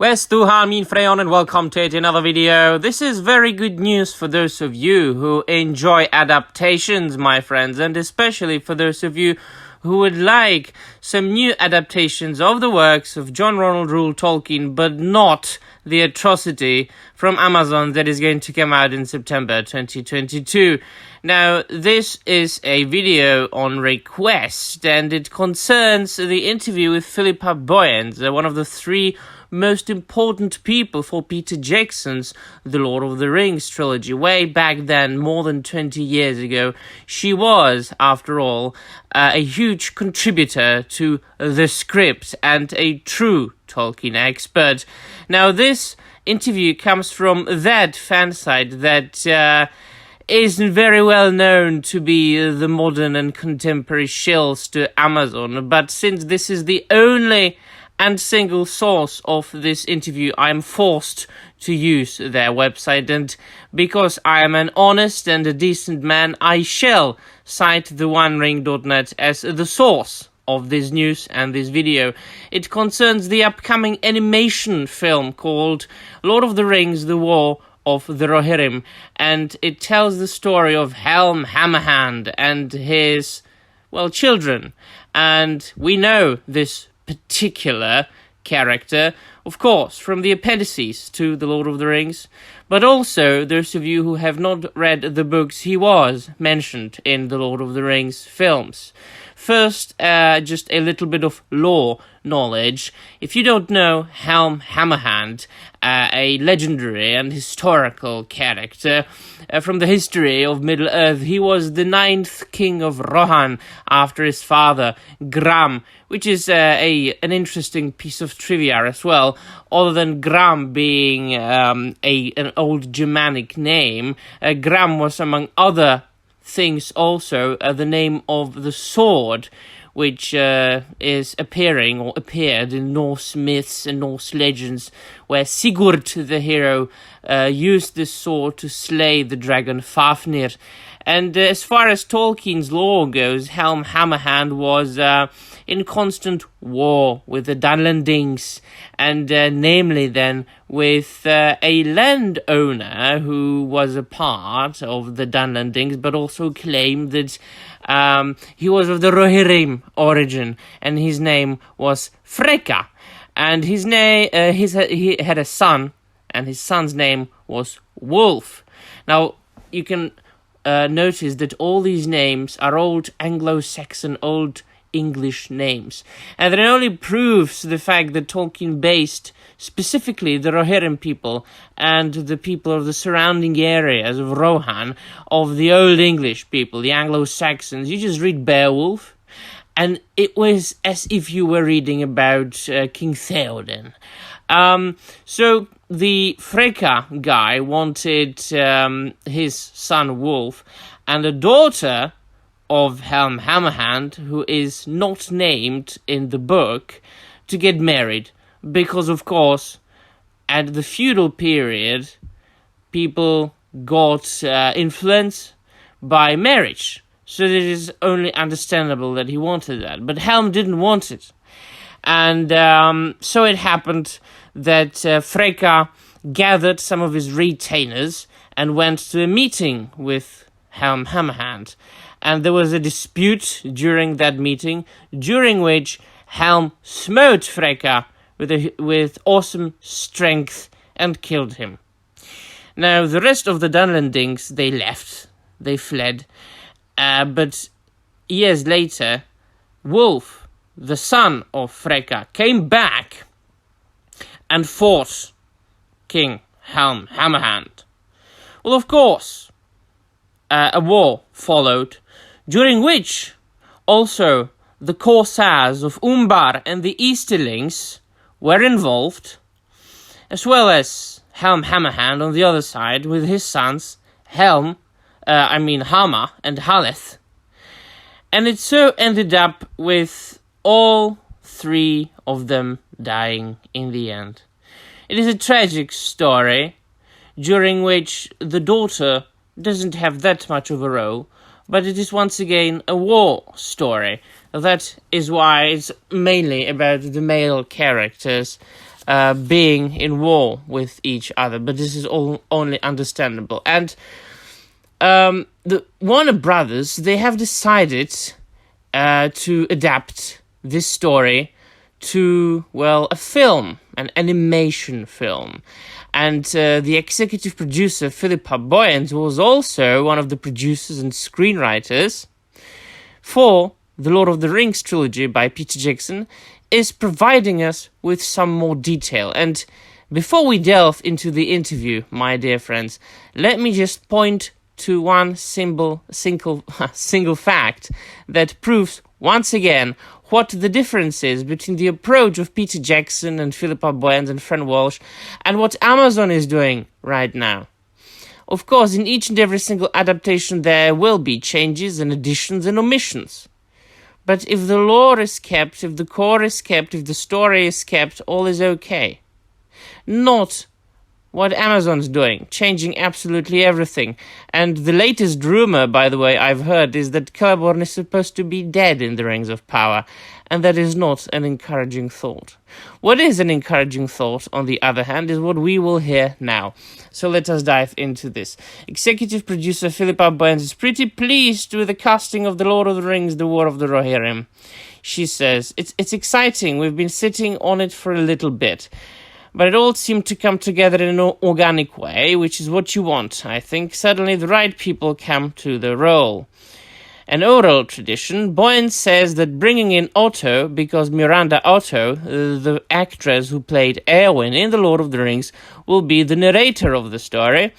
Westuha min Freyon and welcome to yet another video. This is very good news for those of you who enjoy adaptations, my friends, and especially for those of you who would like some new adaptations of the works of John Ronald Reuel Tolkien, but not the atrocity from Amazon that is going to come out in September 2022. Now, this is a video on request, and it concerns the interview with Philippa Boyens, one of the three most important people for Peter Jackson's The Lord of the Rings trilogy. Way back then, more than 20 years ago, she was, after all, a huge contributor to the script and a true Tolkien expert. Now, this interview comes from that fan site that isn't very well known to be the modern and contemporary shills to Amazon, but since this is the only and single source of this interview, I'm forced to use their website, and because I am an honest and a decent man, I shall cite theonering.net as the source of this news and this video. It concerns the upcoming animation film called Lord of the Rings, The War of the Rohirrim, and it tells the story of Helm Hammerhand and his, children. And we know this particular character, of course, from the appendices to The Lord of the Rings, but also those of you who have not read the books, he was mentioned in The Lord of the Rings films. First, just a little bit of lore knowledge. If you don't know Helm Hammerhand, a legendary and historical character from the history of Middle-earth, he was the 9th king of Rohan after his father, Gram, which is an interesting piece of trivia as well. Other than Gram being an old Germanic name, Gram was, among other things, also the name of the sword, which is appeared in Norse myths and Norse legends, where Sigurd, the hero, used this sword to slay the dragon Fafnir. And as far as Tolkien's lore goes, Helm Hammerhand was in constant war with the Dunlendings, and namely then with a landowner who was a part of the Dunlendings, but also claimed that he was of the Rohirrim origin, and his name was Freka. And he had a son, and his son's name was Wolf. Now, you can notice that all these names are old Anglo-Saxon, old English names. And it only proves the fact that Tolkien based specifically the Rohirrim people and the people of the surrounding areas of Rohan of the Old English people, the Anglo-Saxons. You just read Beowulf, and it was as if you were reading about King Theoden. So the Freka guy wanted his son Wolf and a daughter of Helm Hammerhand, who is not named in the book, to get married. Because, of course, at the feudal period, people got influence by marriage. So it is only understandable that he wanted that. But Helm didn't want it. And so it happened that Freka gathered some of his retainers and went to a meeting with Helm Hammerhand. And there was a dispute during that meeting, during which Helm smote Freka with awesome strength and killed him. Now, the rest of the Dunlendings, they fled, but years later, Wolf, the son of Freka, came back and fought King Helm Hammerhand. Well, of course, a war followed, during which also the Corsairs of Umbar and the Easterlings were involved, as well as Helm Hammerhand on the other side with his sons, Hama and Haleth. And it so ended up with all three of them dying in the end. It is a tragic story, during which the daughter doesn't have that much of a role, but it is once again a war story. That is why it's mainly about the male characters being in war with each other, but this is all only understandable. And the Warner Brothers, they have decided to adapt this story to, well, a film, an animation film. And the executive producer, Philippa Boyens, who was also one of the producers and screenwriters for the Lord of the Rings trilogy by Peter Jackson, is providing us with some more detail. And before we delve into the interview, my dear friends, let me just point to one single fact that proves once again what the difference is between the approach of Peter Jackson and Philippa Boyens and Fran Walsh and what Amazon is doing right now. Of course, in each and every single adaptation there will be changes and additions and omissions. But if the lore is kept, if the core is kept, if the story is kept, all is okay. Not what Amazon's doing, changing absolutely everything. And the latest rumor, by the way, I've heard is that Celeborn is supposed to be dead in the Rings of Power, and that is not an encouraging thought. What is an encouraging thought, on the other hand, is what we will hear now. So let us dive into this. Executive producer Philippa Boyens is pretty pleased with the casting of The Lord of the Rings, The War of the Rohirrim. She says, it's exciting, we've been sitting on it for a little bit. But it all seemed to come together in an organic way, which is what you want, I think. Suddenly the right people come to the role. An oral tradition, Boyens says that bringing in Otto, because Miranda Otto, the actress who played Eowyn in The Lord of the Rings, will be the narrator of the story.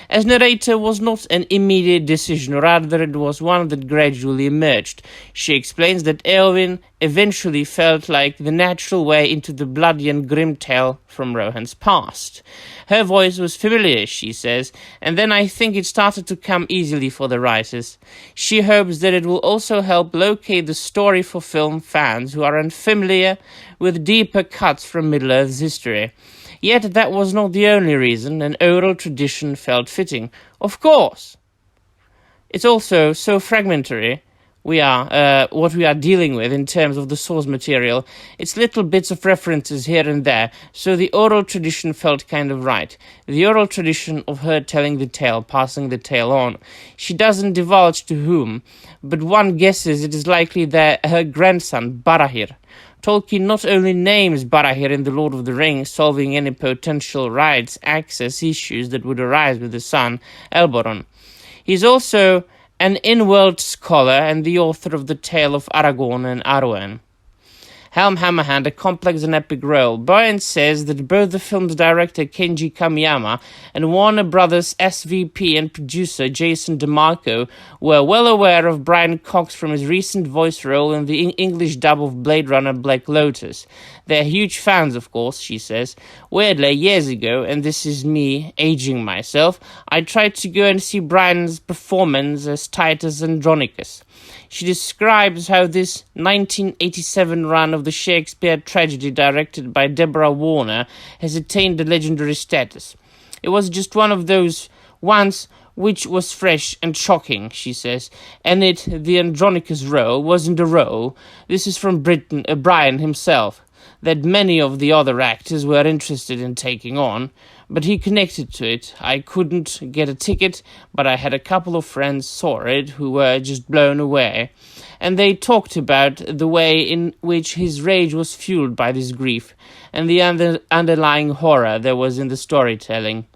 As narrator was not an immediate decision, rather it was one that gradually emerged. She explains that Eowyn eventually felt like the natural way into the bloody and grim tale from Rohan's past. Her voice was familiar, she says, and then I think it started to come easily for the writers. She hopes that it will also help locate the story for film fans who are unfamiliar with deeper cuts from Middle-earth's history. Yet that was not the only reason an oral tradition felt fitting. Of course, it's also so fragmentary what we are dealing with in terms of the source material. It's little bits of references here and there, so the oral tradition felt kind of right. The oral tradition of her telling the tale, passing the tale on. She doesn't divulge to whom, but one guesses it is likely that her grandson, Barahir. Tolkien not only names Barahir in The Lord of the Rings, solving any potential rights access issues that would arise with the son, Elboron. He's also an in-world scholar and the author of the tale of Aragorn and Arwen. Helm Hammerhand, a complex and epic role. Boyens says that both the film's director Kenji Kamiyama and Warner Brothers SVP and producer Jason DeMarco were well aware of Brian Cox from his recent voice role in the English dub of Blade Runner Black Lotus. They're huge fans, of course, she says. Weirdly, years ago, and this is me aging myself, I tried to go and see Brian's performance as Titus Andronicus. She describes how this 1987 run of the Shakespeare tragedy directed by Deborah Warner has attained a legendary status. It was just one of those ones which was fresh and shocking, she says, and the Andronicus role, wasn't a role. This is from Brian himself, that many of the other actors were interested in taking on, but he connected to it. I couldn't get a ticket, but I had a couple of friends saw it who were just blown away, and they talked about the way in which his rage was fueled by this grief, and the underlying horror there was in the storytelling.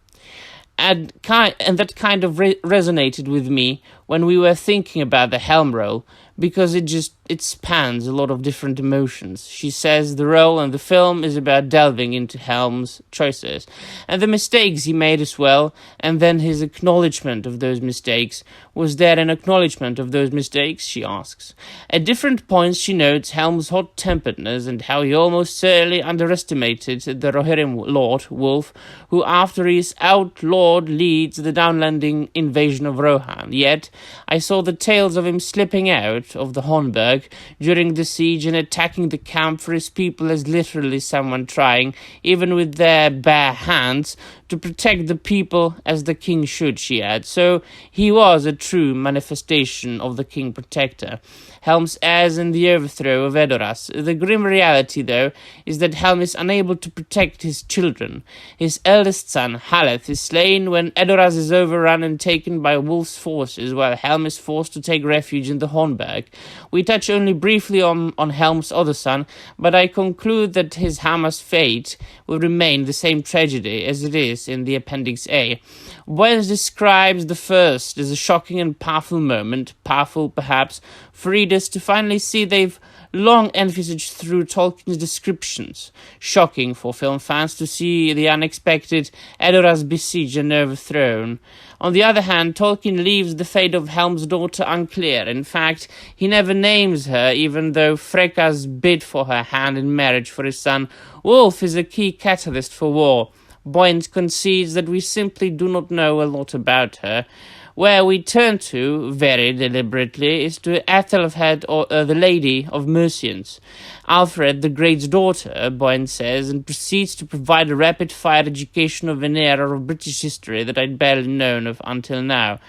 And that kind of resonated with me when we were thinking about the Helm role, because it spans a lot of different emotions. She says the role in the film is about delving into Helm's choices and the mistakes he made as well, and then his acknowledgement of those mistakes. Was there an acknowledgement of those mistakes, she asks. At different points she notes Helm's hot-temperedness and how he almost certainly underestimated the Rohirrim Lord, Wolf, who after his outlawed leads the downlanding invasion of Rohan. Yet I saw the tales of him slipping out of the Hornburg during the siege and attacking the camp for his people as literally someone trying, even with their bare hands, to protect the people as the king should, she adds. So he was a true manifestation of the king protector. Helm's heirs in the overthrow of Edoras. The grim reality, though, is that Helm is unable to protect his children. His eldest son, Haleth, is slain when Edoras is overrun and taken by Wolf's forces, while Helm is forced to take refuge in the Hornburg. We touch only briefly on Helm's other son, but I conclude that his Hammer's fate will remain the same tragedy as it is in the Appendix A. Boyens describes the first as a shocking and powerful moment, powerful perhaps, for readers to finally see they've long envisaged through Tolkien's descriptions. Shocking for film fans to see the unexpected Edoras besieged and overthrown. On the other hand, Tolkien leaves the fate of Helm's daughter unclear. In fact, he never names her, even though Freka's bid for her hand in marriage for his son Wolf is a key catalyst for war. Boyens concedes that we simply do not know a lot about her. Where we turn to, very deliberately, is to Ethelflaed, or the Lady of Mercians. Alfred the Great's daughter, Boyens says, and proceeds to provide a rapid-fire education of an era of British history that I'd barely known of until now.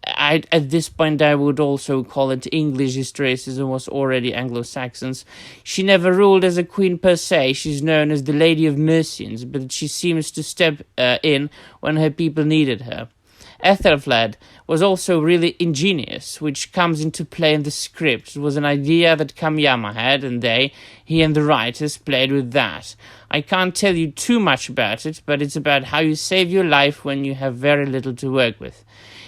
At this point, I would also call it English history, since it was already Anglo-Saxons. She never ruled as a queen per se. She's known as the Lady of Mercians, but she seems to step in when her people needed her. Ethelflaed was also really ingenious, which comes into play in the script. It was an idea that Kamiyama had, and he and the writers played with that. I can't tell you too much about it, but it's about how you save your life when you have very little to work with.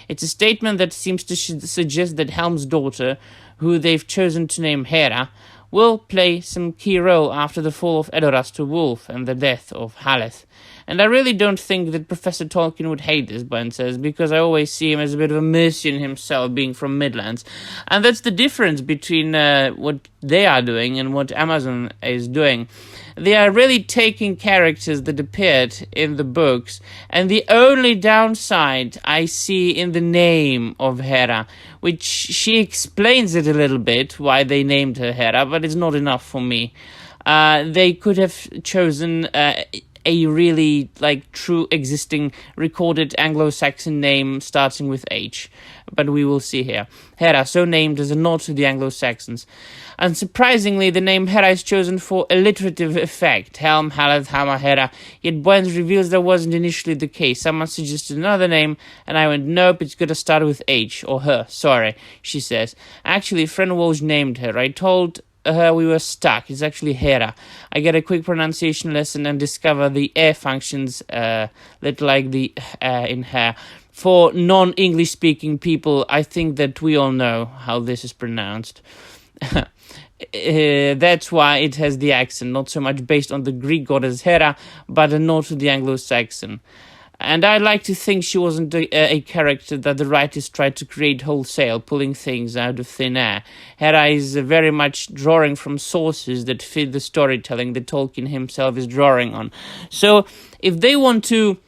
It's a statement that seems to suggest that Helm's daughter, who they've chosen to name Hera, will play some key role after the fall of Edoras to Wolf and the death of Haleth. And I really don't think that Professor Tolkien would hate this, Boyens says, because I always see him as a bit of a Mercian himself, being from Midlands. And that's the difference between what they are doing and what Amazon is doing. They are really taking characters that appeared in the books, and the only downside I see in the name of Hera, which she explains it a little bit, why they named her Hera, but it's not enough for me. They could have chosen a really, true existing recorded Anglo-Saxon name starting with H. But we will see here. Hera, so named as a nod to the Anglo-Saxons. Unsurprisingly, the name Hera is chosen for alliterative effect. Helm, Haleth, Hammer, Hera. Yet Boyens reveals that wasn't initially the case. Someone suggested another name, and I went, nope, it's gotta start with H, or her, sorry, she says. Actually, friend Walsh named her. I told her we were stuck. It's actually Hera. I get a quick pronunciation lesson and discover the air functions that like the in her. For non-English speaking people, I think that we all know how this is pronounced. That's why it has the accent, not so much based on the Greek goddess Hera, but a nod to the Anglo-Saxon. And I like to think she wasn't a character that the writers tried to create wholesale, pulling things out of thin air. Hera is very much drawing from sources that fit the storytelling that Tolkien himself is drawing on. So if they want to,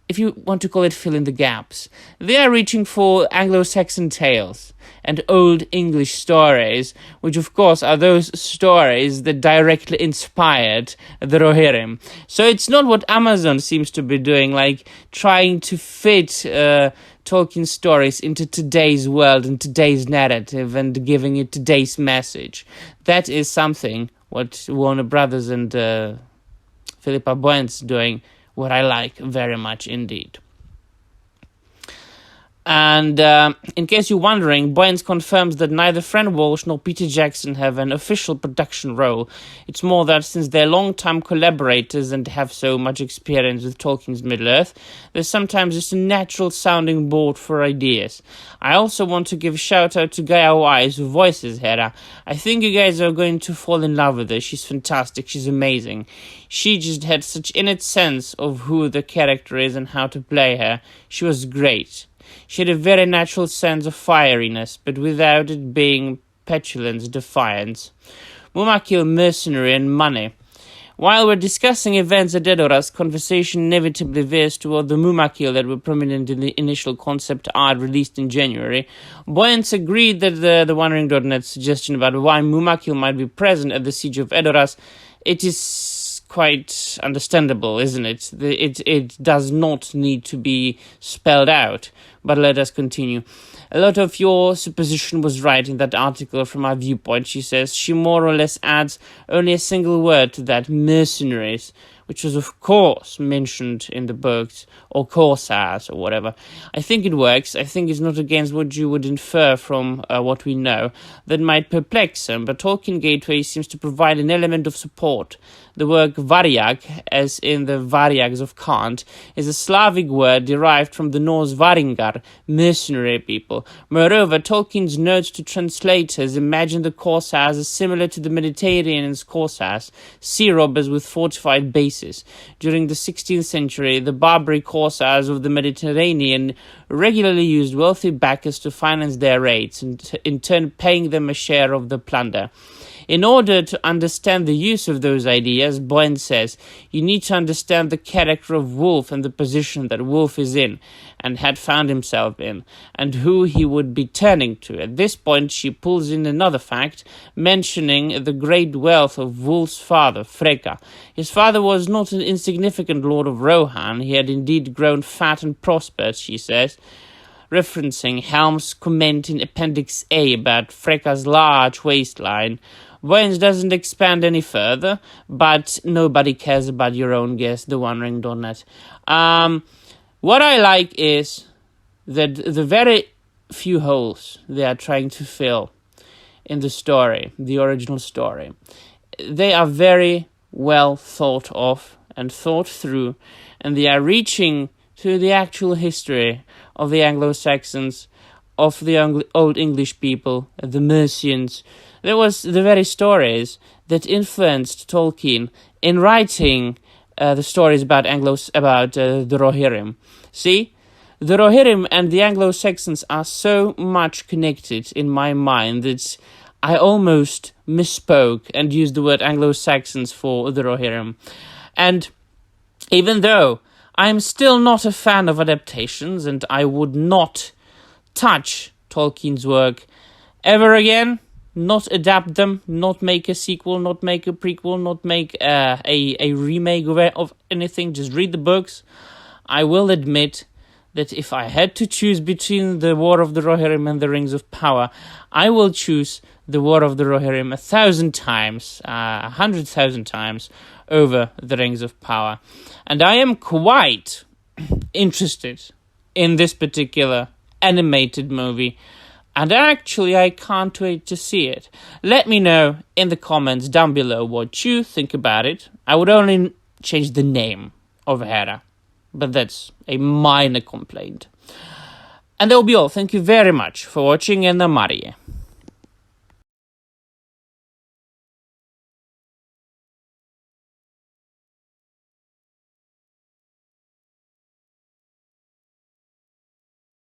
if you want to call it fill in the gaps, they are reaching for Anglo-Saxon tales and old English stories, which of course are those stories that directly inspired the Rohirrim. So it's not what Amazon seems to be doing, like trying to fit Tolkien stories into today's world and today's narrative and giving it today's message. That is something what Warner Brothers and Philippa Boyens doing, what I like very much indeed. And in case you're wondering, Boyens confirms that neither Fran Walsh nor Peter Jackson have an official production role. It's more that since they're long-time collaborators and have so much experience with Tolkien's Middle-earth, there's sometimes just a natural sounding board for ideas. I also want to give a shout-out to Gaia Wise, who voices Hera. I think you guys are going to fall in love with her. She's fantastic. She's amazing. She just had such innate sense of who the character is and how to play her. She was great. She had a very natural sense of fieriness, but without it being petulance, defiance. Muma Kill, mercenary, and money. While we're discussing events at Edoras, conversation inevitably veers toward the Muma Kill that were prominent in the initial concept art released in January. Boyens agreed that the Wandering.net suggestion about why Muma Kill might be present at the siege of Edoras, it is quite understandable, isn't it? It does not need to be spelled out. But let us continue. A lot of your supposition was right in that article from our viewpoint, she says. She more or less adds only a single word to that, mercenaries, which was of course mentioned in the books, or corsairs, or whatever. I think it works. I think it's not against what you would infer from what we know. That might perplex him, but Tolkien Gateway seems to provide an element of support. The word variag, as in the varyags of Kant, is a Slavic word derived from the Norse varingar, mercenary people. Moreover, Tolkien's notes to translators imagine the corsairs as similar to the Mediterranean's corsairs, sea robbers with fortified bases. During the 16th century, the Barbary corsairs of the Mediterranean regularly used wealthy backers to finance their raids, and in turn paying them a share of the plunder. In order to understand the use of those ideas, Boyens says, you need to understand the character of Wolf and the position that Wolf is in, and had found himself in, and who he would be turning to. At this point, she pulls in another fact, mentioning the great wealth of Wolf's father, Freka. His father was not an insignificant lord of Rohan. He had indeed grown fat and prosperous, she says, referencing Helm's comment in Appendix A about Freka's large waistline. Boyens doesn't expand any further, but nobody cares about your own guess, thewandering.net. What I like is that the very few holes they are trying to fill in the story, the original story, they are very well thought of and thought through, and they are reaching to the actual history of the Anglo-Saxons, of the Old English people, the Mercians. There was the very stories that influenced Tolkien in writing the stories about the Rohirrim. See, the Rohirrim and the Anglo-Saxons are so much connected in my mind that I almost misspoke and used the word Anglo-Saxons for the Rohirrim. And even though I'm still not a fan of adaptations, and I would not touch Tolkien's work ever again, not adapt them, not make a sequel, not make a prequel, not make a remake of anything, just read the books. I will admit that if I had to choose between the War of the Rohirrim and the Rings of Power, I will choose the War of the Rohirrim 1,000 times, 100,000 times over the Rings of Power. And I am quite interested in this particular animated movie. And actually, I can't wait to see it. Let me know in the comments down below what you think about it. I would only change the name of Hera, but that's a minor complaint. And that will be all. Thank you very much for watching, and Namarie.